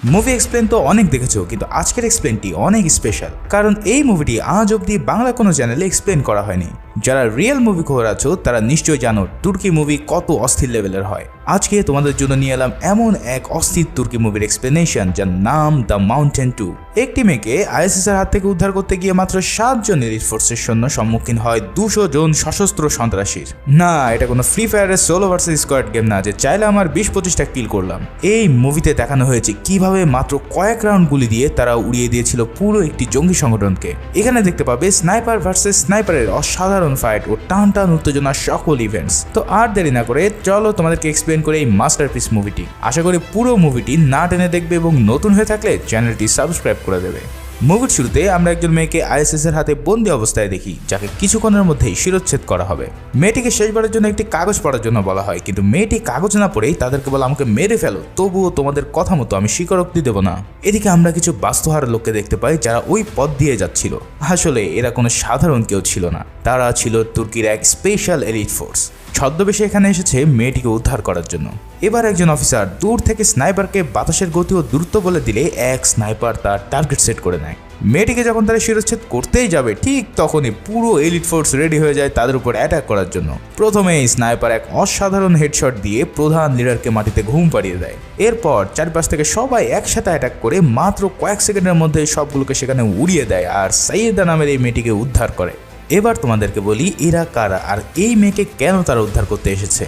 Movie explain তো অনেক দেখেছো, কিন্তু আজকের এক্সপ্লেনটি অনেক স্পেশাল, কারণ এই মুভিটি আজ অব্দি বাংলা কোনো চ্যানেলে এক্সপ্লেন করা হয়নি। যারা রিয়েল মুভি খোঁজ আছো তারা নিশ্চয়ই জানো তুর্কি মুভি কত অস্থির লেভেলের হয়। আজকে তোমাদের জন্য নিয়ে এলাম এমন এক অস্থির তুর্কি মুভির এক্সপ্লেনেশন যার নাম দ্য মাউন্টেন 2। একটি মেয়েকে আইএসএস এর হাত থেকে উদ্ধার করতে গিয়ে মাত্র 7 জন এলিট ফোর্সের সৈন্য সম্মুখীন হয় 200 জন সশস্ত্র সন্ত্রাসীর। না, এটা কোনো ফ্রি ফায়ারের সোলো ভার্সেস স্কোয়াড গেম না যে চাইলে আমার 20-25টা কিল করলাম। এই মুভিতে দেখানো হয়েছে কিভাবে মাত্র কয়েক রাউন্ড গুলি দিয়ে তারা উড়িয়ে দিয়েছিল পুরো একটি জঙ্গি সংগঠনকে। এখানে দেখতে পাবে স্নাইপার ভার্সেস স্নাইপারের অসাধারণ ফাইট ও টান টান উত্তেজনার সকল ইভেন্টস। তো আর দেরি না করে চলো তোমাদেরকে এক্সপ্লেন করে এই মাস্টারপিস মুভিটি। আশা করি পুরো মুভিটি না টেনে দেখবে এবং নতুন হয়ে থাকলে চ্যানেলটি সাবস্ক্রাইব করে দেবে। মুভির শুরুতে আমরা একজন মেয়েকে আইএসএস এর হাতে বন্দি অবস্থায় দেখি, যাকে কিছুক্ষণের মধ্যেই শিরচ্ছেদ করা হবে। মেয়েটিকে শেষবারের জন্য একটি কাগজ পড়ার জন্য বলা হয়, কিন্তু মেয়েটি কাগজ না পড়েই তাদেরকে বলে আমাকে মেরে ফেলো, তবুও তোমাদের কথা মতো আমি স্বীকারোক্তি দেব না। এদিকে আমরা কিছু বাস্তুহারা লোককে দেখতে পাই যারা ওই পথ দিয়ে যাচ্ছিল। আসলে এরা কোনো সাধারণ কেউ ছিল না, তারা ছিল তুর্কির এক স্পেশাল এলিট ফোর্স। ছদ্মবেশে এখানে এসেছে মেয়েটিকে উদ্ধার করার জন্য। এবার একজন অফিসার দূর থেকে স্নাইপারকে বাতাসের গতি ও দূরত্ব বলে দিলে এক স্নাইপার তার টার্গেট সেট করে নেয়। মেয়েটিকে যখন তারা শিরচ্ছেদ করতেই যাবে ঠিক তখনই পুরো এলিট ফোর্স রেডি হয়ে যায় তাদের উপর অ্যাটাক করার জন্য। প্রথমেই স্নাইপার এক অসাধারণ হেডশট দিয়ে প্রধান লিডারকে মাটিতে ঘুম পাড়িয়ে দেয়। এরপর চারপাশ থেকে সবাই একসাথে অ্যাটাক করে মাত্র কয়েক সেকেন্ডের মধ্যে সবগুলোকে সেখানে উড়িয়ে দেয় আর সাইয়েদা নামের এই মেয়েটিকে উদ্ধার করে। এবার তোমাদেরকে বলি এরা কারা আর এই মেয়েকে কেন তারা উদ্ধার করতে এসেছে।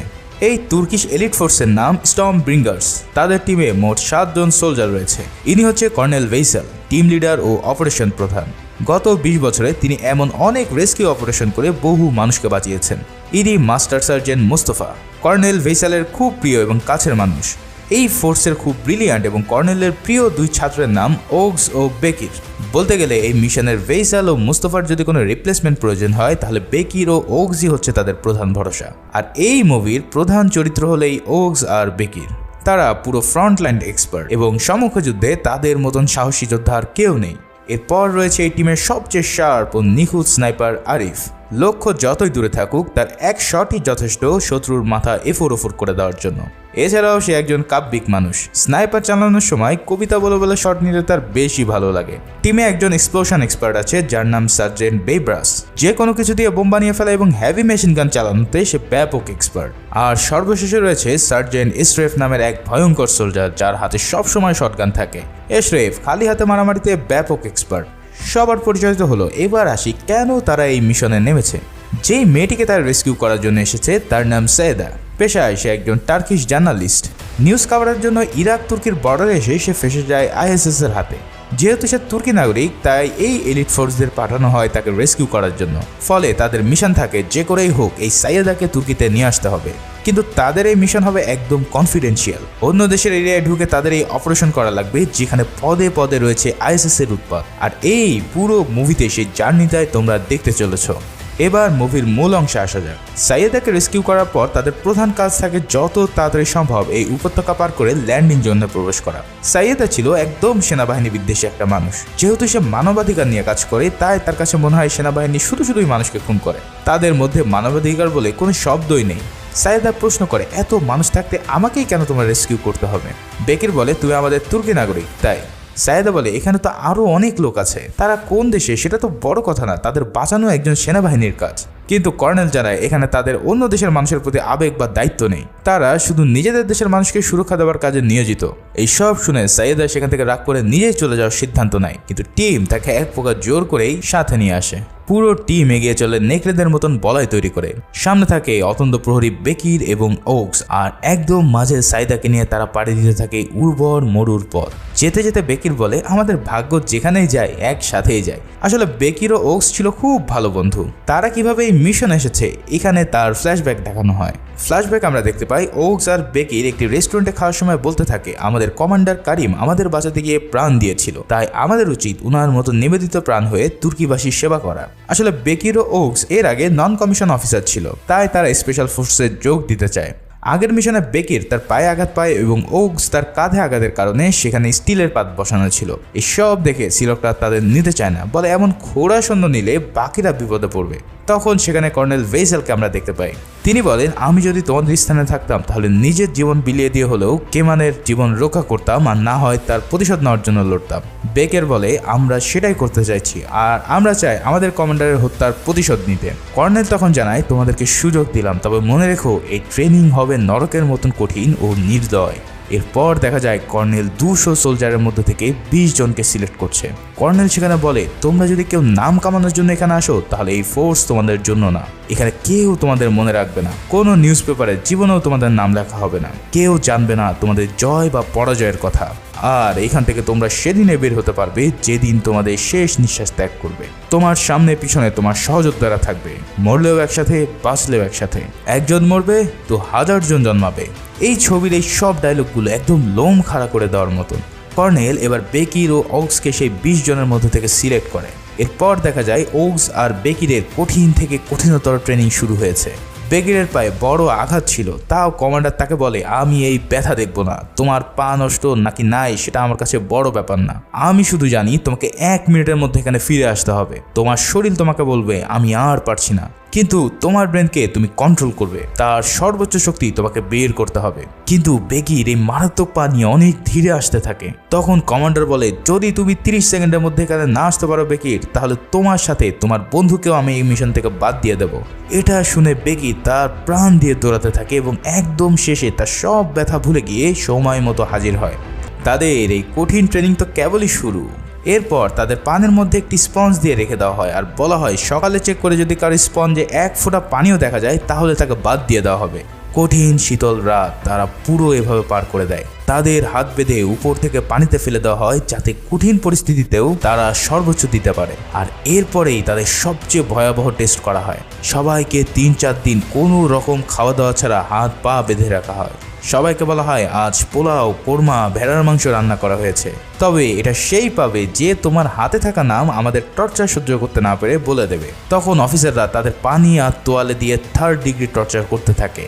এই তুর্কিশ এলিট ফোর্সের নাম স্টর্ম ব্রিঙ্গার্স। তাদের টিমে মোট 7 জন সোলজার রয়েছে। ইনি হচ্ছে কর্নেল ভেইসাল, টিম লিডার ও অপারেশন প্রধান। গত 20 বছরে তিনি এমন অনেক রেস্কিউ অপারেশন করে বহু মানুষকে বাঁচিয়েছেন। ইনি মাস্টার সার্জেন্ট মুস্তফা, কর্নেল ভেইসালের খুব প্রিয় এবং কাছের মানুষ। এই ফোর্সের খুব ব্রিলিয়ান্ট এবং কর্নেলের প্রিয় 2 ছাত্রের নাম ওগস ও বেকির। বলতে গেলে এই মিশনের ভেইসাল ও মুস্তফার যদি কোনো রিপ্লেসমেন্ট প্রয়োজন হয় তাহলে বেকির ও ওগসই হচ্ছে তাদের প্রধান ভরসা। আর এই মুভির প্রধান চরিত্র হলো এই ওগস আর বেকির। তারা পুরো ফ্রন্টলাইন এক্সপার্ট এবং সম্মুখ যুদ্ধে তাদের মতন সাহসী যোদ্ধা আর কেউ নেই। এরপর রয়েছে এই টিমের সবচেয়ে শার্প ও নিখুঁত স্নাইপার আরিফ। লক্ষ্য যতই দূরে থাকুক তার এক শটই যথেষ্ট শত্রুর মাথা এফোর ওফোর করে দেওয়ার জন্য। এছাড়াও সে একজন কাব্যিক মানুষ। স্নাইপার চালানোর সময় কবিতা বলে বলে শট নিতে তার বেশি ভালো লাগে। টিমে একজন এক্সপ্লোশন এক্সপার্ট আছে যার নাম সার্জেন্ট বেব্রাস। যে কোনো কিছু দিয়ে বোম বানিয়ে ফেলা এবং হেভি মেশিন গান চালানোতে সে ব্যাপক এক্সপার্ট। আর সর্বশেষে রয়েছে সার্জেন্ট এশরেফ নামের এক ভয়ঙ্কর সোলজার যার হাতে সবসময় শটগান থাকে। এশরেফ খালি হাতে মারামারিতে ব্যাপক এক্সপার্ট। সবার পরিচয় তো হলো, এবার আসি কেন তারা এই মিশনে নেমেছে। যেই মেয়েটিকে তারা রেস্কিউ করার জন্য এসেছে তার নাম সাইয়েদা। পেশায় সে একজন টার্কিশ জার্নালিস্ট। নিউজ কভারের জন্য ইরাক তুর্কির বর্ডারে এসে সে ফেসে যায় আইএসএস এর হাতে। যেহেতু সে তুর্কি নাগরিক তাই এই এলিট ফোর্সদের পাঠানো হয় তাকে রেস্কিউ করার জন্য। ফলে তাদের মিশন থাকে যে করেই হোক এই সাইয়েদাকে তুর্কিতে নিয়ে আসতে হবে। কিন্তু তাদের এই মিশন হবে একদম কনফিডেন্সিয়াল। অন্য দেশের এরিয়ায় ঢুকে তাদের এই অপারেশন করা লাগবে যেখানে পদে পদে রয়েছে আইএসএস এর উৎপাত। আর এই পুরো মুভিতে সেই জার্নিটাই তোমরা দেখতে চলেছ। এবার মুভির মূল অংশে আসা যাক। সাইয়েদাকে রেস্কিউ করার পর তাদের প্রধান কাজ থাকে যত তাড়াতাড়ি সম্ভব এই উপত্যকা পার করে ল্যান্ডিং জোনে প্রবেশ করা। সাইয়েদা ছিল একদম সেনাবাহিনী বিদ্বেষী একটা মানুষ। যেহেতু সে মানবাধিকার নিয়ে কাজ করে তাই তার কাছে মনে হয় সেনাবাহিনী শুধুই মানুষকে খুন করে, তাদের মধ্যে মানবাধিকার বলে কোনো শব্দই নেই। সাইয়েদা প্রশ্ন করে এত মানুষ থাকতে আমাকেই কেন তোমার রেস্কিউ করতে হবে। বেকির বলে তুমি আমাদের তুর্কি নাগরিক তাই। সাইয়েদা বলে এখানে তো আরো অনেক লোক আছে, তারা কোন দেশে সেটা তো বড় কথা না, তাদের বাঁচানো একজন সেনাবাহিনীর কাজ। কিন্তু কর্নেল জানায় এখানে তাদের অন্য দেশের মানুষের প্রতি আবেগ বা দায়িত্ব নেই, তারা শুধু নিজেদের দেশের মানুষকে সুরক্ষা দেওয়ার কাজে নিয়োজিত। এই সব শুনে সাইয়েদা সেখান থেকে রাগ করে নিজেই চলে যাওয়ার সিদ্ধান্ত নেয়, কিন্তু টিম তাকে এক প্রকার জোর করেই সাথে নিয়ে আসে। পুরো টিম এগিয়ে চলে নেকড়েদের মতন বলয় তৈরি করে। সামনে থাকে অতন্ত প্রহরী বেকির এবং ওগস, আর একদম মাঝে সাইয়েদাকে নিয়ে তারা পাড়ি দিতে থাকে উর্বর মরুর পথ। যেতে যেতে বেকির বলে আমাদের ভাগ্য যেখানেই যায় একসাথেই যায়। আসলে বেকির ও ওগস ছিল খুব ভালো বন্ধু। তারা কিভাবে এই মিশন এসেছে এখানে তার ফ্ল্যাশব্যাক দেখানো হয়। ফ্ল্যাশব্যাক আমরা দেখতে পাই ওগস আর বেকির একটি রেস্টুরেন্টে খাওয়ার সময় বলতে থাকে আমাদের কমান্ডার কারিম আমাদের বাঁচাতে গিয়ে প্রাণ দিয়েছিল, তাই আমাদের উচিত উনার মতো নিবেদিত প্রাণ হয়ে তুর্কিবাসীর সেবা করা। আসলে বেকির ও ওগস এর আগে নন কমিশন অফিসার ছিল, তাই তারা স্পেশাল ফোর্সে যোগ দিতে চায়। আগের মিশনে বেকির তার পায়ে আঘাত পায় এবং ওগস তার কাঁধে আঘাতের কারণে সেখানে স্টিলের পাত বসানো ছিল। এসব দেখে সিলকরা তাদের নিতে চায় না, বলে এমন খোড়া সৈন্য নিলে বাকিরা বিপদে পড়বে। তখন সেখানে কর্নেল ভেসেলকে আমরা দেখতে পাই। তিনি বলেন, আমি যদি তোমাদের স্থানে থাকতাম তাহলে নিজের জীবন বিলিয়ে দিয়ে হলেও কেমানের জীবন রক্ষা করতাম, আর না হয় তার প্রতিশোধ নেওয়ার জন্য লড়তাম। বেকের বলে, আমরা সেটাই করতে চাইছি, আর আমরা চাই আমাদের কমান্ডারের হত্যার প্রতিশোধ নিতে। কর্নেল তখন জানায়, তোমাদেরকে সুযোগ দিলাম, তবে মনে রেখো এই ট্রেনিং হবে নরকের মতন কঠিন ও নির্দয়। এরপর দেখা যায় কর্নেল 200 সোলজারের মধ্যে থেকে 20 জনকে সিলেক্ট করছে। কর্নেল সেখানে বলে, তোমরা যদি কেউ নাম কামানোর জন্য এখানে আসো তাহলে এই ফোর্স তোমাদের জন্য না। এখানে কেউ তোমাদের মনে রাখবে না, কোনো নিউজ পেপারে জীবনেও তোমাদের নাম লেখা হবে না, কেউ জানবে না তোমাদের জয় বা পরাজয়ের কথা। আর এখান থেকে তোমরা সেদিনে বের হতে পারবে যেদিন তোমাদের শেষ নিঃশ্বাস ত্যাগ করবে। তোমার সামনে পিছনে তোমার সহযোদ্ধারা থাকবে, মরলেও একসাথে, বাঁচলেও একসাথে। একজন মরবে তো 1000 জন জন্মাবে। এই ছবির এই সব ডায়লগগুলো একদম লোম খাড়া করে দেওয়ার মতন। কর্নেল এবার বেকির ও ওগসকে সেই 20 জনের মধ্যে থেকে সিলেক্ট করে। এরপর দেখা যায় ওগস আর বেকিরের কঠিন থেকে কঠিনতর ট্রেনিং শুরু হয়েছে। বেকিরের পায়ে বড় আঘাত ছিল, তাও কমান্ডার তাকে বলে, আমি এই ব্যথা দেখব না, তোমার পা নষ্ট নাকি নাই সেটা আমার কাছে বড় ব্যাপার না, আমি শুধু জানি তোমাকে 1 মিনিটের মধ্যে এখানে ফিরে আসতে হবে। তোমার শরীর তোমাকে বলবে আমি আর পারছি না, কিন্তু তোমার ব্রেনকে তুমি কন্ট্রোল করবে, তার সর্বোচ্চ শক্তি তোমাকে বের করতে হবে। কিন্তু বেকির এই মারাত্মক পা নিয়ে অনেক ধীরে আসতে থাকে। তখন কমান্ডার বলে, যদি তুমি 30 সেকেন্ডের মধ্যে এখানে না আসতে পারো বেকির, তাহলে তোমার সাথে তোমার বন্ধুকেও আমি এই মিশন থেকে বাদ দিয়ে দেবো। এটা শুনে বেকির তার প্রাণ দিয়ে দৌড়াতে থাকে এবং একদম শেষে তার সব ব্যথা ভুলে গিয়ে সময় মতো হাজির হয়। তাদের এই কঠিন ট্রেনিং তো কেবলই শুরু। এরপর তাদের পানের মধ্যে একটি স্পঞ্জ দিয়ে রেখে দেওয়া হয়, আর বলা হয় সকালে চেক করে যদি কারো স্পঞ্জে 1 ফোঁটা পানিও দেখা যায় তাহলে তাকে বাদ দিয়ে দেওয়া হবে। কঠিন শীতল রাত তারা পুরো এভাবে পার করে দেয়। তাদের হাত বেঁধে উপর থেকে পানিতে ফেলে দেওয়া হয় যাতে কঠিন পরিস্থিতিতেও তারা সর্বোচ্চ দিতে পারে। আর এরপরেই তাদের সবচেয়ে ভয়াবহ টেস্ট করা হয়। সবাইকে 3-4 দিন কোনো রকম খাওয়া দাওয়া ছাড়া হাত পা বেঁধে রাখা হয়। সবাইকে বলা হয় আজ পোলাও, কোরমা, ভেড়ার মাংস রান্না করা হয়েছে, তবে এটা সেই পাবে যে তোমার হাতে থাকা নাম আমাদের টর্চার সহ্য করতে না পেরে বলে দেবে। তখন অফিসাররা তাদের পানি আর তোয়ালে দিয়ে 3rd ডিগ্রি টর্চার করতে থাকে।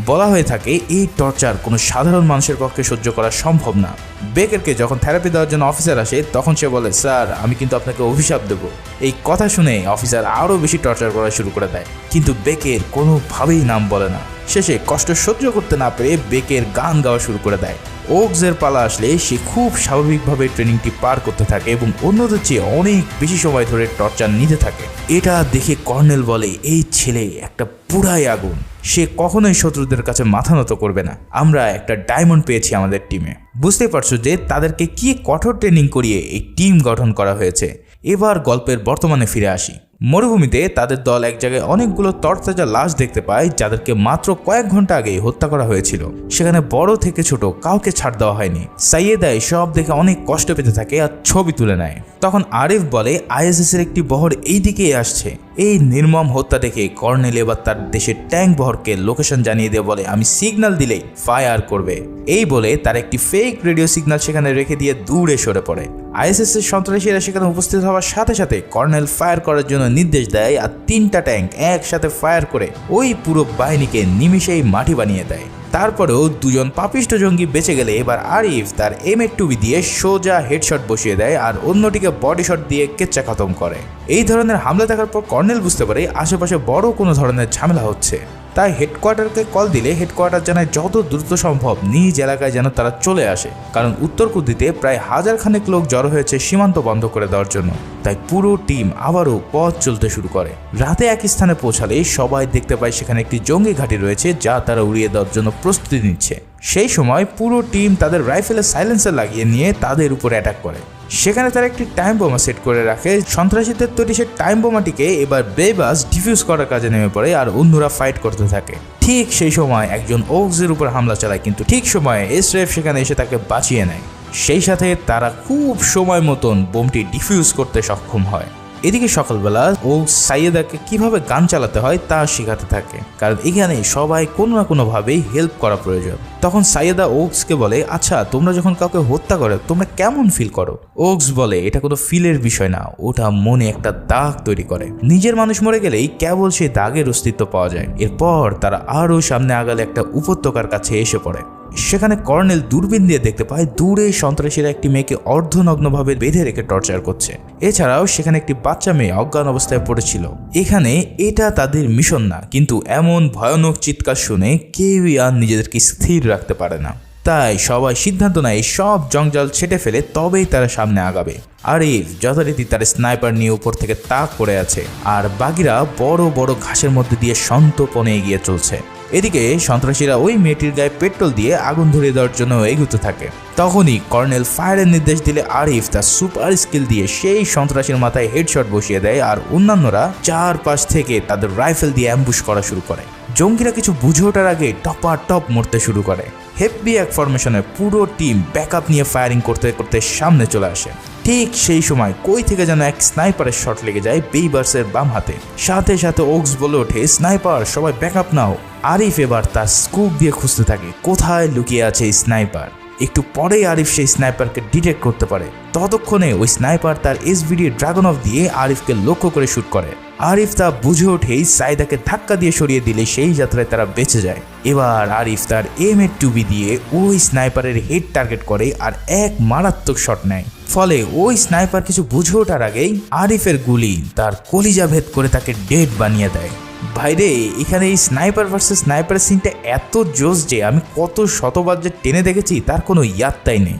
বলা হয়ে থাকে এই টর্চার কোনো সাধারণ মানুষের পক্ষে সহ্য করা সম্ভব না। বেকারকে যখন থেরাপি দেওয়ার জন্য অফিসার আসে তখন সে বলে, স্যার আমি কিন্তু আপনাকে অভিশাপ দেব। এই কথা শুনে অফিসার আরও বেশি টর্চার করা শুরু করে দেয়, কিন্তু বেকের কোনোভাবেই নাম বলে না। শেষে কষ্ট সহ্য করতে না পেরে বেকের গান গাওয়া শুরু করে দেয়। ওগসের পালা আসলে সে খুব স্বাভাবিকভাবে ট্রেনিংটি পার করতে থাকে এবং অন্যদের চেয়ে অনেক বেশি সময় ধরে টর্চার নিতে থাকে। এটা দেখে কর্নেল বলে, এই ছেলে একটা পুরাই আগুন, সে কখনোই শত্রুদের কাছে মাথা নত করবে না। আমরা একটা ডায়মন্ড পেয়েছি আমাদের টিমে। বুঝতে পারছো যে তাদেরকে কি কঠোর ট্রেনিং করিয়ে এই টিম গঠন করা হয়েছে। এবার গল্পের বর্তমানে ফিরে আসি। মরুভূমিতে তাদের দল এক জায়গায় অনেকগুলো তরতাজা লাশ দেখতে পায় যাদেরকে মাত্র কয়েক ঘন্টা আগে হত্যা করা হয়েছিল। সেখানে বড় থেকে ছোট কাউকে ছাড় দেওয়া হয়নি। সাইয়েদা সব দেখে অনেক কষ্ট পেতে থাকে আর ছবি তুলে নেয়। তখন আরিফ বলে, আইএসএস এর একটি বহর এই দিকেই আসছে। এই নির্মম হত্যা দেখে কর্নেল এবার তার দেশের ট্যাঙ্ক বহরকে লোকেশন জানিয়ে দিয়ে বলে, আমি সিগন্যাল দিলেই ফায়ার করবে। এই বলে তার একটি ফেক রেডিও সিগন্যাল সেখানে রেখে দিয়ে দূরে সরে পড়ে। আইএসএস এর সন্ত্রাসীরা সেখানে উপস্থিত হওয়ার সাথে সাথে কর্নেল ফায়ার করার জন্য নির্দেশ দেয়, আর 3টা ট্যাঙ্ক একসাথে ফায়ার করে ওই পুরো বাহিনীকে নিমিষেই মাটি বানিয়ে দেয়। তারপরেও 2জন পাপিষ্ট জঙ্গি বেঁচে গেলে এবার আরিফ তার M8 দিয়ে সোজা হেডশট বসিয়ে দেয় আর অন্যটিকে বডি শট দিয়ে কেচ্চা খতম করে। এই ধরনের হামলা দেখার পর কর্নেল বুঝতে পারে আশেপাশে বড় কোনো ধরনের ঝামেলা হচ্ছে। তাই হেডকোয়ার্টারকে কল দিলে হেডকোয়ার্টার জানায় যত দ্রুত সম্ভব নিজ এলাকায় যেন তারা চলে আসে, কারণ উত্তর কুদ্দিতে প্রায় 1000 খানেক লোক জড়ো হয়েছে সীমান্ত বন্ধ করে দেওয়ার জন্য। তাই পুরো টিম আবারও পথ চলতে শুরু করে। রাতে এক স্থানে পৌঁছালে সবাই দেখতে পায় সেখানে একটি জঙ্গি ঘাঁটি রয়েছে যা তারা উড়িয়ে দেওয়ার জন্য প্রস্তুতি নিচ্ছে। সেই সময় পুরো টিম তাদের রাইফেলের সাইলেন্সার লাগিয়ে নিয়ে তাদের উপরে অ্যাটাক করে। সেখানে তারা একটি টাইম বোমা সেট করে রাখে। সন্ত্রাসীদের তৈরি সে টাইম বোমাটিকে এবার বেবাস ডিফিউজ করার কাজে নেমে পড়ে আর অন্যরা ফাইট করতে থাকে। ঠিক সেই সময় একজন ওগসের উপর হামলা চালায়, কিন্তু ঠিক সময়ে এসরেফ সেখানে এসে তাকে বাঁচিয়ে নেয়। সেই সাথে তারা খুব সময় মতন বোমটি ডিফিউজ করতে সক্ষম হয়। এদিকে সকালবেলা ও সাইয়েদাকে কিভাবে গান চালাতে হয় তা শেখাতে থাকে, কারণ এখানে সবাই কোনো না কোনো ভাবেই হেল্প করা প্রয়োজন। তখন সাইয়েদা ওকসকে বলে, আচ্ছা তোমরা যখন কাউকে হত্যা করো তোমরা কেমন ফিল করো? ওকস বলে, এটা কোনো ফিলের বিষয় না, ওটা মনে একটা দাগ তৈরি করে। নিজের মানুষ মরে গেলেই কেবল সেই দাগের অস্তিত্ব পাওয়া যায়। এরপর তারা আরো সামনে আগালে একটা উপত্যকার কাছে এসে পড়ে। সেখানে কর্নেল দূরবীন দিয়ে দেখতে পায় দূরে সন্ত্রাসীরা একটি মেয়েকে অর্ধনগ্নভাবে বেঁধে রেখে টর্চার করছে। এছাড়াও সেখানে একটি বাচ্চা মেয়ে অজ্ঞান অবস্থায় পড়েছিল। এখানে এটা তাদের মিশন না, কিন্তু এমন ভয়ানক চিৎকার শুনে কেউই আর নিজেদেরকে স্থির রাখতে পারে না। তাই সবাই সিদ্ধান্ত নেয় সব জঞ্জাল ছেটে ফেলে তবেই তারা সামনে আগাবে। আরিফ যথারীতি তার স্নাইপার নিয়ে উপর থেকে তাক করে আছে, আর বাকিরা বড় বড় ঘাসের মধ্যে দিয়ে সন্তর্পণে এগিয়ে চলছে। এদিকে সন্ত্রাসীরা ওই মেয়েটির গায়ে পেট্রোল দিয়ে আগুন ধরিয়ে দেওয়ার জন্য এগোতে থাকে। তখনই কর্নেল ফায়ারের নির্দেশ দিলে আরিফ তার সুপার স্কিল দিয়ে সেই সন্ত্রাসীর মাথায় হেডশট বসিয়ে দেয়, আর অন্যান্যরা চারপাশ থেকে তাদের রাইফেল দিয়ে অ্যাম্বুশ করা শুরু করে। জঙ্গিরা কিছু বুঝে ওঠার আগে টপাটপ মরতে শুরু করে। হেভি এক ফরমেশনে পুরো টিম ব্যাকআপ নিয়ে ফায়ারিং করতে করতে সামনে চলে আসে। ঠিক সেই সময় কই থেকে যেন এক স্নাইপারের শট লেগে যায় বেইবার্সের বাম হাতে। সাথে সাথে ওকস বলে ওঠে, স্নাইপার সবাই ব্যাকআপ নাও। আরিফ এবার তার স্কোপ দিয়ে খুঁজতে থাকে কোথায় লুকিয়ে আছে স্নাইপার। একটু পরেই আরিফ সেই স্নাইপারকে ডিটেক্ট করতে পারে। ততক্ষণে ওই স্নাইপার তার এসভিডি ড্রাগন অফ দিয়ে আরিফকে লক্ষ্য করে শুট করে। আরিফ তা বুঝে ওঠেই সাইদাকে ধাক্কা দিয়ে সরিয়ে দিলে সেই যাত্রায় তারা বেঁচে যায়। এবার আরিফ তার M8-2B দিয়ে ওই স্নাইপারের হেড টার্গেট করে আর এক মারাত্মক শট নেয়। ফলে ওই স্নাইপার কিছু বুঝে ওঠার আগেই আরিফের গুলি তার কলিজা ভেদ করে তাকে ডেড বানিয়ে দেয়। ভাইরে, এখানে এই স্নাইপার ভার্সেস স্নাইপারের সিনটা এত জোস যে আমি কত শতবার যে টেনে দেখেছি তার কোনো ইয়াত্তাই নেই।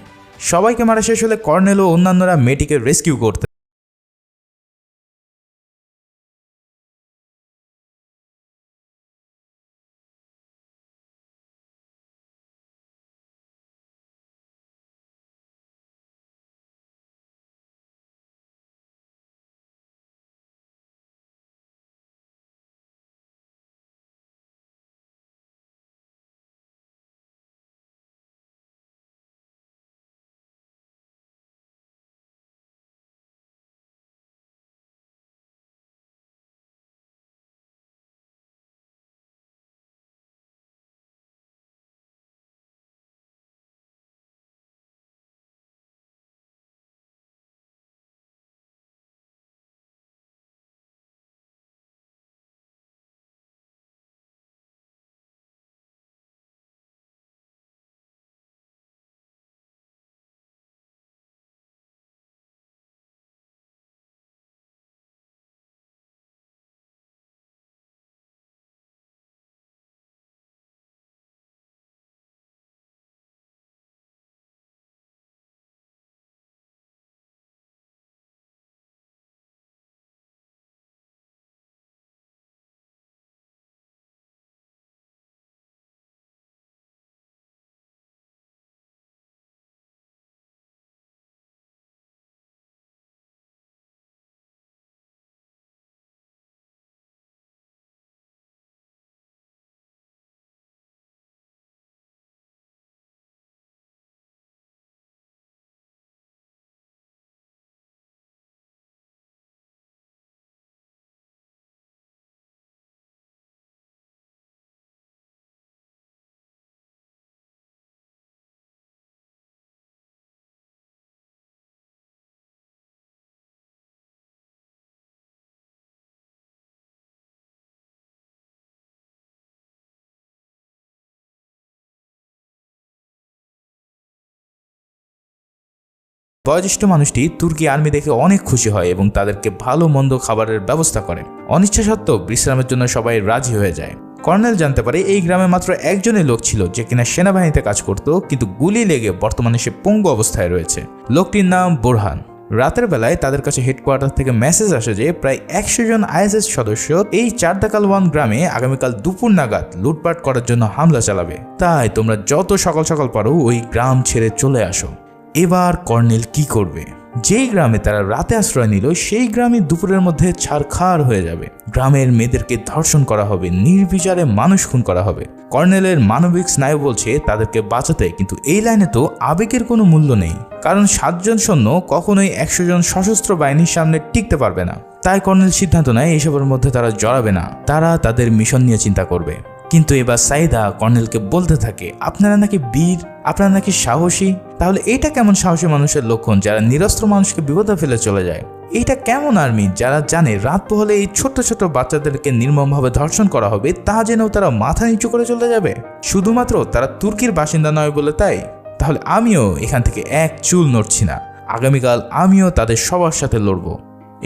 সবাইকে মারা শেষ হলে কর্নেল ও অন্যান্যরা মেয়েটিকে রেস্কিউ করতে বয়োজ্যেষ্ঠ মানুষটি তুর্কি আর্মি দেখে অনেক খুশি হয় এবং তাদেরকে ভালো মন্দ খাবারের ব্যবস্থা করে। অনিচ্ছা সত্ত্বেও বিশ্রামের জন্য সবাই রাজি হয়ে যায়। কর্নেল জানতে পারে এই গ্রামে মাত্র একজনই লোক ছিল যে কিনা সেনাবাহিনীতে কাজ করত, কিন্তু গুলি লেগে বর্তমানে সে পঙ্গু অবস্থায় রয়েছে। লোকটির নাম বোরহান। রাতের বেলায় তাদের কাছে হেডকোয়ার্টার থেকে মেসেজ আসে যে প্রায় 100 জন ISS সদস্য এই চারদাকাল 1 গ্রামে আগামীকাল দুপুর নাগাদ লুটপাট করার জন্য হামলা চালাবে। তাই তোমরা যত সকাল সকাল পারো ওই গ্রাম ছেড়ে চলে আসো। এবার কর্নেল কি করবে? যেই গ্রামে তারা রাতে আশ্রয় নিল সেই গ্রামে দুপুরের মধ্যে ছারখার হয়ে যাবে। গ্রামের মেয়েদেরকে ধর্ষণ করা হবে, নির্বিচারে মানুষ খুন করা হবে। কর্নেলের মানবিক স্নায়ু বলছে তাদেরকে বাঁচাতে, কিন্তু এই লাইনে তো আবেগের কোনো মূল্য নেই, কারণ 7 জন সৈন্য কখনোই 100 জন সশস্ত্র বাহিনীর সামনে টিকতে পারবে না। তাই কর্নেল সিদ্ধান্ত নেয় এসবের মধ্যে তারা জড়াবে না, তারা তাদের মিশন নিয়ে চিন্তা করবে। কিন্তু এবার সাইদা কর্নেলকে বলতে থাকে, আপনারা নাকি বীর, আপনারা নাকি সাহসী, তাহলে এটা কেমন সাহসী মানুষের লক্ষণ যারা নিরস্ত্র মানুষকে বিপদে ফেলে চলে যায়? এইটা কেমন আর্মি যারা জানে রাত পোহালে এই ছোট্ট ছোট্ট বাচ্চাদেরকে নির্মমভাবে ধর্ষণ করা হবে, তা জেনেও তারা মাথা নিচু করে চলে যাবে শুধুমাত্র তারা তুর্কির বাসিন্দা নয় বলে? তাই তাহলে আমিও এখান থেকে এক চুল নড়ছি না, আগামীকাল আমিও তাদের সবার সাথে লড়বো।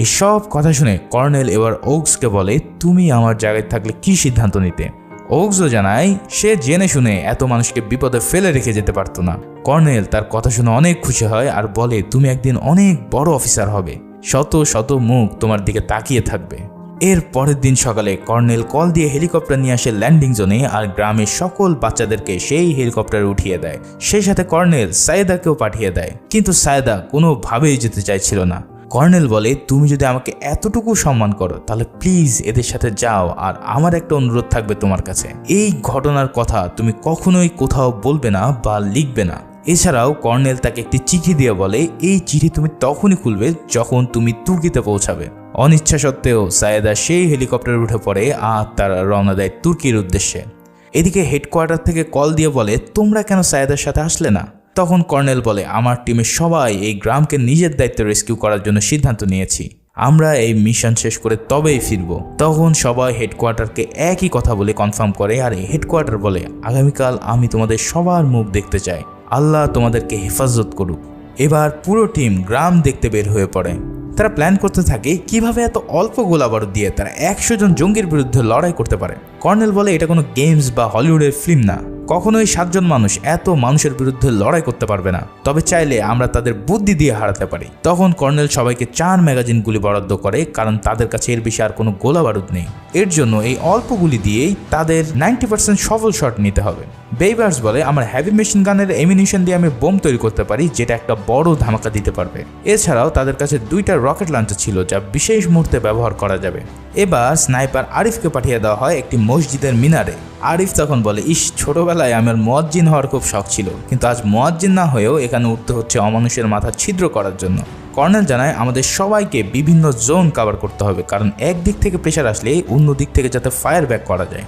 এই সব কথা শুনে কর্নেল এবার ওকসকে বলে, তুমি আমার জায়গায় থাকলে কি সিদ্ধান্ত নিতে? ওকসও জানায় সে জেনে শুনে এত মানুষকে বিপদে ফেলে রেখে যেতে পারতো না। কর্নেল তার কথা শুনে অনেক খুশি হয় আর বলে, তুমি একদিন অনেক বড় অফিসার হবে, শত শত মুখ তোমার দিকে তাকিয়ে থাকবে। এর পরের দিন সকালে কর্নেল কল দিয়ে হেলিকপ্টার নিয়ে আসে ল্যান্ডিং জোনে আর গ্রামের সকল বাচ্চাদেরকে সেই হেলিকপ্টারে উঠিয়ে দেয়। সেই সাথে কর্নেল সাইদাকেও পাঠিয়ে দেয়, কিন্তু সাইদা কোনোভাবেই যেতে চাইছিল না। কর্নেল বলে, তুমি যদি আমাকে এতটুকু সম্মান করো তাহলে প্লিজ এদের সাথে যাও, আর আমার একটা অনুরোধ থাকবে তোমার কাছে, এই ঘটনার কথা তুমি কখনোই কোথাও বলবে না বা লিখবে না। এছাড়াও কর্নেল তাকে একটি চিঠি দিয়ে বলে, এই চিঠি তুমি তখনই খুলবে যখন তুমি তুর্কিতে পৌঁছাবে। অনিচ্ছা সত্ত্বেও সাইদা সেই হেলিকপ্টারে উঠে পড়ে আর তারা রওনা দেয় তুর্কির উদ্দেশ্যে। এদিকে হেডকোয়ার্টার থেকে কল দিয়ে বলে, তোমরা কেন সাইদার সাথে আসলে না? তখন কর্নেল বলে, আমার টিমের সবাই এই গ্রামকে নিজের দায়িত্বে রেস্কিউ করার জন্য সিদ্ধান্ত নিয়েছি, আমরা এই মিশন শেষ করে তবেই ফিরবো। তখন সবাই হেডকোয়ার্টারকে একই কথা বলে কনফার্ম করে, আর হেডকোয়ার্টার বলে, আগামীকাল আমি তোমাদের সবার মুখ দেখতে চাই, আল্লাহ তোমাদেরকে হেফাজত করুক। এবার পুরো টিম গ্রাম দেখতে বের হয়ে পড়ে। তারা প্ল্যান করতে থাকে কিভাবে এত অল্প গোলাবারুদ দিয়ে তারা 100 জন জঙ্গির বিরুদ্ধে লড়াই করতে পারে। কর্নেল বলে, এটা কোনো গেমস বা হলিউডের ফিল্ম না, কখনোই 7 জন মানুষ এত মানুষের বিরুদ্ধে লড়াই করতে পারবে না, তবে চাইলে আমরা তাদের বুদ্ধি দিয়ে হারাতে পারি। তখন কর্নেল সবাইকে 4 ম্যাগাজিন গুলি বরাদ্দ করে, কারণ তাদের কাছে এর বেশি আর কোনো গোলা বারুদ নেই। এর জন্য এই অল্প গুলি দিয়েই তাদের 90% সফল শট নিতে হবে। বেইবার্স বলে, আমার হেভি মেশিন গানের এমিনিশন দিয়ে আমি বোম তৈরি করতে পারি যেটা একটা বড় ধামাকা দিতে পারবে। এছাড়াও তাদের কাছে 2টা রকেট লঞ্চার ছিল যা বিশেষ মুহূর্তে ব্যবহার করা যাবে। এবার স্নাইপার আরিফকে পাঠিয়ে দেওয়া হয় একটি মসজিদের মিনারে। আরিফ তখন বলে, ইস, ছোটবেলায় আমার মুয়াজ্জিন হওয়ার খুব শখ ছিল, কিন্তু আজ মুয়াজ্জিন না হয়েও এখানে উঠতে হচ্ছে অমানুষের মাথা ছিদ্র করার জন্য। কর্নেল জানায়, আমাদের সবাইকে বিভিন্ন জোন কভার করতে হবে, কারণ একদিক থেকে প্রেশার আসলে অন্য দিক থেকে যাতে ফায়ার ব্যাক করা যায়।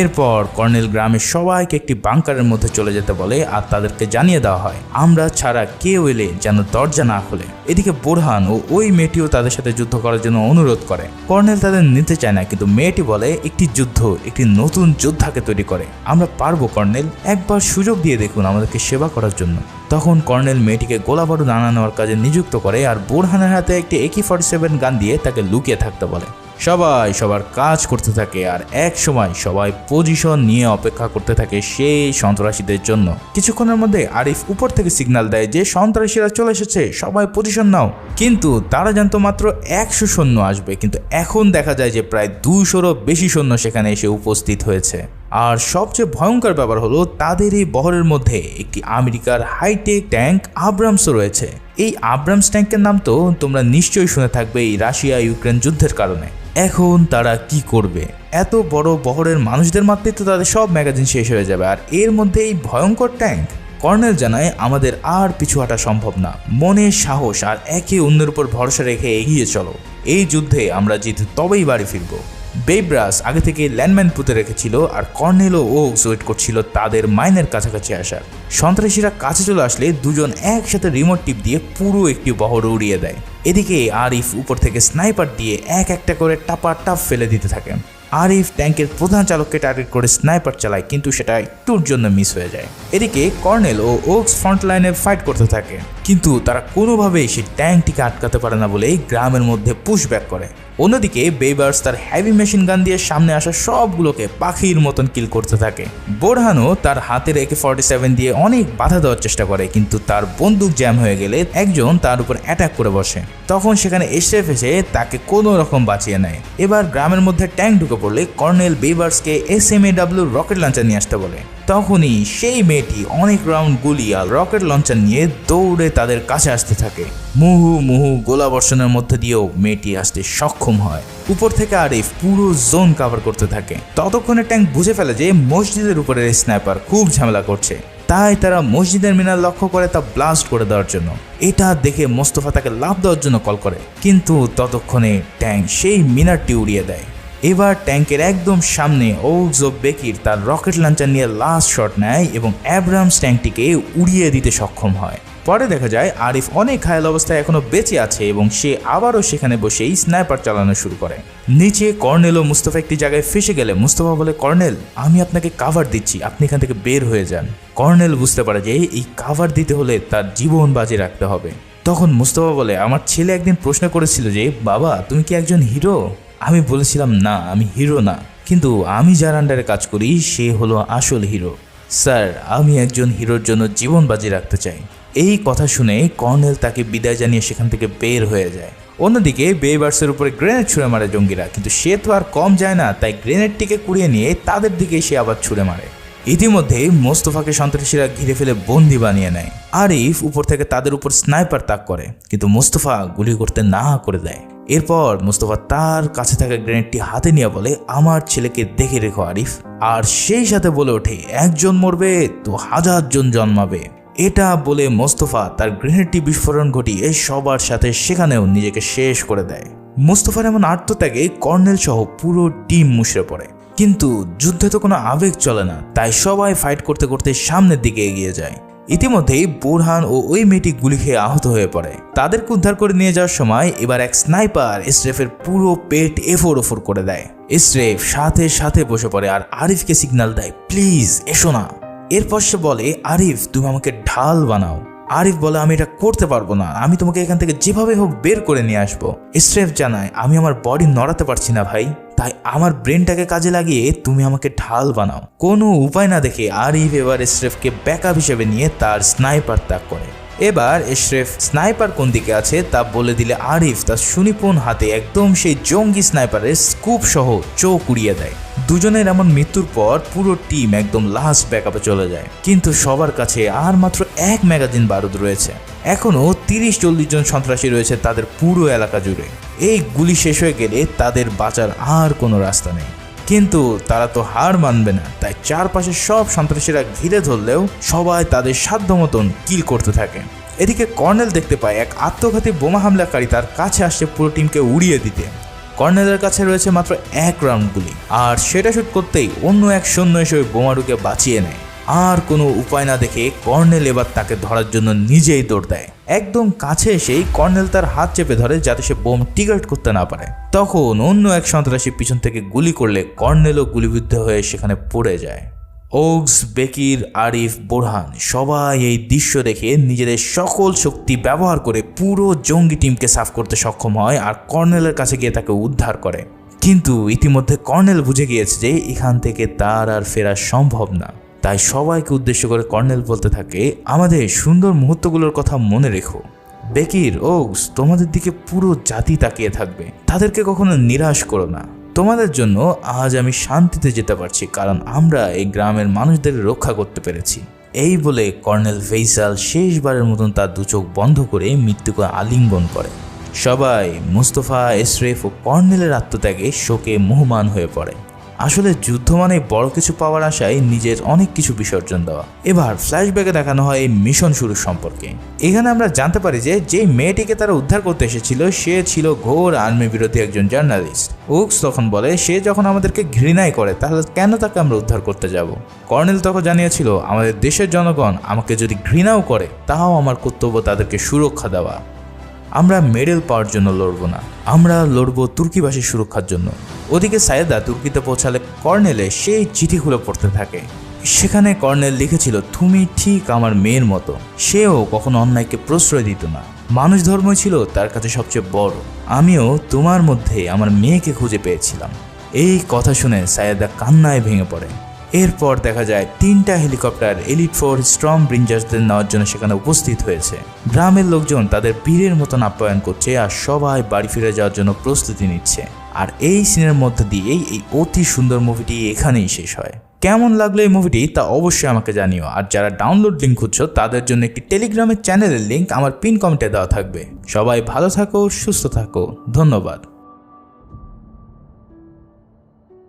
এরপর কর্নেল গ্রামের সবাইকে একটি বাংকারের মধ্যে চলে যেতে বলে আর তাদেরকে জানিয়ে দেওয়া হয়, আমরা ছাড়া কেউ এলে যেন দরজা না খোলে। এদিকে বোরহান ও ওই মেয়েটিও তাদের সাথে যুদ্ধ করার জন্য অনুরোধ করে। কর্নেল তাদের নিতে চায় না, কিন্তু মেয়েটি বলে, একটি যুদ্ধ একটি নতুন যোদ্ধাকে তৈরি করে, আমরা পারবো কর্নেল, একবার সুযোগ দিয়ে দেখুন আমাদেরকে সেবা করার জন্য। তখন কর্নেল মেয়েটিকে গোলাবারুদ আনা নেওয়ার কাজে নিযুক্ত করে আর বোরহানের হাতে একটি AK-47 গান দিয়ে তাকে লুকিয়ে থাকতে বলে। সবাই সবার কাজ করতে থাকে আর এক সময় সবাই পজিশন নিয়ে অপেক্ষা করতে থাকে সেই সন্ত্রাসীদের জন্য। কিছুক্ষণের মধ্যে আরিফ উপর থেকে সিগন্যাল দেয় যে সন্ত্রাসীরা চলে এসেছে, সবাই পজিশন নাও। কিন্তু তারা জানতো মাত্র 100 সৈন্য আসবে, কিন্তু এখন দেখা যায় যে প্রায় 200রও বেশি সৈন্য সেখানে এসে উপস্থিত হয়েছে। আর সবচেয়ে ভয়ঙ্কর ব্যাপার হলো তাদের এই বহরের মধ্যে একটি আমেরিকার হাইটেক ট্যাঙ্ক আব্রামসও রয়েছে। এই আব্রামস ট্যাঙ্কের নাম তো তোমরা নিশ্চয়ই শুনে থাকবে এই রাশিয়া ইউক্রেন যুদ্ধের কারণে। এখন তারা কি করবে? এত বড় বহরের মানুষদের মারতেই তো তাদের সব ম্যাগাজিন শেষ হয়ে যাবে, আর এর মধ্যে এই ভয়ঙ্কর ট্যাঙ্ক। কর্নেল জানায়, আমাদের আর পিছু হাঁটা সম্ভব না, মনে সাহস আর একে অন্যের উপর ভরসা রেখে এগিয়ে চলো, এই যুদ্ধে আমরা জিতে তবেই বাড়ি ফিরবো। বেইব্রাস আগে থেকে ল্যান্ডম্যান পুঁতে রেখেছিল আর কর্নেল ও ওকস ওয়েট করছিল তাদের মাইনের কাছাকাছি আসার। সন্ত্রাসীরা কাছে চলে আসলে দুজন একসাথে রিমোট টিপ দিয়ে পুরো একটি বহর উড়িয়ে দেয়। এদিকে আরিফ উপর থেকে স্নাইপার দিয়ে এক একটা করে টাপা টাপ ফেলে দিতে থাকেন। আরিফ ট্যাঙ্কের প্রধান চালককে টার্গেট করে স্নাইপার চালায়, কিন্তু সেটা একটুর জন্য মিস হয়ে যায়। এদিকে কর্নেল ও ওকস ফ্রন্ট লাইনে ফাইট করতে থাকে, কিন্তু তারা কোনোভাবেই সেই ট্যাঙ্কটিকে আটকাতে পারে না বলেই গ্রামের মধ্যে পুশ ব্যাক করে। অন্যদিকে বেইবার্স তার হেভি মেশিন গান দিয়ে সামনে আসা সবগুলোকে পাখির মতন কিল করতে থাকে। বোরহানও তার হাতের AK-47 দিয়ে অনেক বাধা দেওয়ার চেষ্টা করে, কিন্তু তার বন্দুক জ্যাম হয়ে গেলে একজন তার উপর অ্যাটাক করে বসে। তখন সেখানে এসএফ এসে তাকে কোনো রকম বাঁচিয়ে নেয়। এবার গ্রামের মধ্যে ট্যাঙ্ক ঢুকে পড়লে কর্নেল বেইবার্সকে SMAW রকেট লঞ্চার নিয়ে আসতে বলে। তখনই সেই মেয়েটি অনেক রাউন্ড গুলি আর রকেট লঞ্চার নিয়ে দৌড়ে তাদের কাছে আসতে থাকে। মুহু গোলাবর্ষণের মধ্যে দিয়েও মেয়েটি আসতে সক্ষম হয়। উপর থেকে আরিফ পুরো জোন কভার করতে থাকে। ততক্ষণে ট্যাঙ্ক বুঝে ফেলে যে মসজিদের উপরের স্নাইপার খুব ঝামেলা করছে। তাই তারা মসজিদের মিনার লক্ষ্য করে তা ব্লাস্ট করে দেওয়ার জন্য। এটা দেখে মোস্তফা তাকে লাফ দেওয়ার জন্য কল করে, কিন্তু ততক্ষণে ট্যাঙ্ক সেই মিনারটি উড়িয়ে দেয়। এবার ট্যাঙ্কের একদম সামনে ওগস ও বেকির তার রকেট লঞ্চার নিয়ে লাস্ট শট নেয় এবং অ্যাব্রামস ট্যাঙ্কটিকে উড়িয়ে দিতে সক্ষম হয়। পরে দেখা যায় আরিফ অনেক ঘায়াল অবস্থায় এখনো বেঁচে আছে এবং সে আবারও সেখানে বসেই স্নাইপার চালানো শুরু করে। নিচে কর্নেল ও মুস্তফা একটি জায়গায় ফেসে গেলে মুস্তফা বলে, কর্নেল আমি আপনাকে কাভার দিচ্ছি, আপনি এখান থেকে বের হয়ে যান। কর্নেল বুঝতে পারে যে এই কাভার দিতে হলে তার জীবন বাজি রাখতে হবে। তখন মুস্তফা বলে, আমার ছেলে একদিন প্রশ্ন করেছিল যে বাবা তুমি কি একজন হিরো? আমি বলেছিলাম না, আমি হিরো না, কিন্তু আমি যার আন্ডারে কাজ করি সে হলো আসল হিরো। স্যার আমি একজন হিরোর জন্য জীবন বাজি রাখতে চাই। এই কথা শুনে কর্নেল তাকে বিদায় জানিয়ে সেখান থেকে বের হয়ে যায়। অন্যদিকে বেইবার্সের উপরে গ্রেনেড ছুঁড়ে মারে জঙ্গিরা, কিন্তু সে তো আর কম যায় না, তাই গ্রেনেডটিকে কুড়িয়ে নিয়ে তাদের দিকে সে আবার ছুঁড়ে মারে। ইতিমধ্যে মোস্তফাকে সন্ত্রাসীরা ঘিরে ফেলে বন্দি বানিয়ে নেয়। আরিফ উপর থেকে তাদের উপর স্নাইপার তাক করে, কিন্তু মোস্তফা গুলি করতে না করে দেয়। এরপর মোস্তফা তার কাছে থাকা গ্রেনেডটি হাতে নিয়ে বলে, আমার ছেলেকে দেখে রেখো আরিফ। আর সেই সাথে বলে ওঠে, একজন মরবে তো 1000 জন জন্মাবে। এটা বলে মোস্তফা তার গ্রেনেডটি বিস্ফোরণ ঘটিয়ে সবার সাথে সেখানেও নিজেকে শেষ করে দেয়। মোস্তফার এমন আত্মত্যাগে কর্নেল সহ পুরো টিম মুষড়ে পড়ে, কিন্তু যুদ্ধে তো কোনো আবেগ চলে না, তাই সবাই ফাইট করতে করতে সামনের দিকে এগিয়ে যায়। ইতিমধ্যেই বোরহান ও ওই মেয়েটি গুলি খেয়ে আহত হয়ে পড়ে। তাদেরকে উদ্ধার করে নিয়ে যাওয়ার সময় এবার এক স্নাইপার এসরেফের পুরো পেট এফোর ওফোর করে দেয়। এসরেফ সাথে সাথে বসে পড়ে আর আরিফকে সিগন্যাল দেয়, প্লিজ এসো না। এরপর সে বলে, আরিফ তুমি আমাকে ঢাল বানাও। আরিফ বলে, আমি এটা করতে পারবো না, আমি তোমাকে এখান থেকে যেভাবে হোক বের করে নিয়ে আসবো। এসরেফ জানায়, আমি আমার বডি নড়াতে পারছি না ভাই, তাই আমার ব্রেনটাকে কাজে লাগিয়ে তুমি আমাকে ঢাল বানাও। কোনো উপায় না দেখে আরিফ এবার এসরেফকে ব্যাকআপ হিসেবে নিয়ে তার স্নাইপার তাক করে। এবার এশরেফ স্নাইপার কোন দিকে আছে তা বলে দিলে আরিফ তার সুনিপুণ হাতে একদম সেই জঙ্গি স্নাইপারের স্কুপ সহ চোখ উড়িয়ে দেয়। দুজনের এমন মৃত্যুর পর পুরো টিম একদম লাস্ট ব্যাকআপে চলে যায়, কিন্তু সবার কাছে আর মাত্র 1 ম্যাগাজিন বারুদ রয়েছে। এখনও 30-40 জন সন্ত্রাসী রয়েছে তাদের পুরো এলাকা জুড়ে। এই গুলি শেষ হয়ে গেলে তাদের বাঁচার আর কোনো রাস্তা নেই, কিন্তু তারা তো হার মানবে না, তাই চারপাশে সব সন্ত্রাসীরা ঘিরে ধরলেও সবাই তাদের সাধ্য মতন কিল করতে থাকে। এদিকে কর্নেল দেখতে পায় এক আত্মঘাতী বোমা হামলাকারী তার কাছে আসছে পুরো টিমকে উড়িয়ে দিতে। কর্নেলের কাছে রয়েছে মাত্র 1 রাউন্ড গুলি, আর সেটা শুট করতেই অন্য এক সৈন্য এসে ওই বোমারুকে বাঁচিয়ে নেয়। আর কোনো উপায় না দেখে কর্নেল এবার তাকে ধরার জন্য নিজেই দৌড় দেয়। একদম কাছে এসেই কর্নেল তার হাত চেপে ধরে যাতে সে বোম ট্রিগার করতে না পারে। তখন অন্য এক সন্ত্রাসী পিছন থেকে গুলি করলে কর্নেলও গুলিবিদ্ধ হয়ে সেখানে পড়ে যায়। ওগস, বেকির, আরিফ, বোরহান সবাই এই দৃশ্য দেখে নিজেদের সকল শক্তি ব্যবহার করে পুরো জঙ্গি টিমকে সাফ করতে সক্ষম হয় আর কর্নেলের কাছে গিয়ে তাকে উদ্ধার করে। কিন্তু ইতিমধ্যে কর্নেল বুঝে গিয়েছে যে এখান থেকে তার আর ফেরা সম্ভব না, তাই সবাইকে উদ্দেশ্য করে কর্নেল বলতে থাকে, আমাদের সুন্দর মুহূর্তগুলোর কথা মনে রেখো। বেকির, ওগস, তোমাদের দিকে পুরো জাতি তাকিয়ে থাকবে, তাদেরকে কখনো নিরাশ করো না। তোমাদের জন্য আজ আমি শান্তিতে যেতে পারছি, কারণ আমরা এই গ্রামের মানুষদের রক্ষা করতে পেরেছি। এই বলে কর্নেল ফেইসাল শেষবারের মতন তার 2 চোখ বন্ধ করে মৃত্যুকে আলিঙ্গন করে। সবাই মুস্তফা, এশরেফ ও কর্নেলের আত্মত্যাগে শোকে মুহ্যমান হয়ে পড়ে। আসলে যুদ্ধ মানে বড় কিছু পাওয়ার আশায় নিজের অনেক কিছু বিসর্জন দেওয়া। এবার ফ্ল্যাশব্যাকে দেখানো হয় এই মিশন শুরুর সম্পর্কে। এখানে আমরা জানতে পারি যে মেয়েটিকে তারা উদ্ধার করতে এসেছিল সে ছিল ঘোর আর্মি বিরোধী একজন জার্নালিস্ট। ওকস তখন বলে, সে যখন আমাদেরকে ঘৃণাই করে তাহলে কেন তাকে আমরা উদ্ধার করতে যাব। কর্নেল তখন জানিয়েছিল, আমাদের দেশের জনগণ আমাকে যদি ঘৃণাও করে তাও আমার কর্তব্য তাদেরকে সুরক্ষা দেওয়া। আমরা মেডেল পাওয়ার জন্য লড়ব না, আমরা লড়ব তুর্কিবাসীর সুরক্ষার জন্য। ওদিকে সায়েদা তুর্কিতে পৌঁছালে কর্নেলে সেই চিঠিগুলো পড়তে থাকে। সেখানে কর্নেল লিখেছিল, তুমি ঠিক আমার মেয়ের মতো, সেও কখনো অন্যায়কে প্রশ্রয় দিত না, মানুষ ধর্মই ছিল তার কাছে সবচেয়ে বড়। আমিও তোমার মধ্যে আমার মেয়েকে খুঁজে পেয়েছিলাম। এই কথা শুনে সায়েদা কান্নায় ভেঙে পড়ে। এরপর দেখা যায় 3টা হেলিকপ্টার এলিট ফোর্স স্ট্রম ব্রিঞ্জার্সদের নেওয়ার জন্য সেখানে উপস্থিত হয়েছে। গ্রামের লোকজন তাদের বীরের মতন আপ্যায়ন করছে আর সবাই বাড়ি ফিরে যাওয়ার জন্য প্রস্তুতি নিচ্ছে। আর এই সিনের মধ্যে দিয়েই এই অতি সুন্দর মুভিটি এখানেই শেষ হয়। কেমন লাগলো এই মুভিটি তা অবশ্যই আমাকে জানিও। আর যারা ডাউনলোড লিঙ্ক খুঁজছো তাদের জন্য একটি টেলিগ্রামের চ্যানেলের লিঙ্ক আমার পিন কমেন্টে দেওয়া থাকবে। সবাই ভালো থাকো, সুস্থ থাকো, ধন্যবাদ।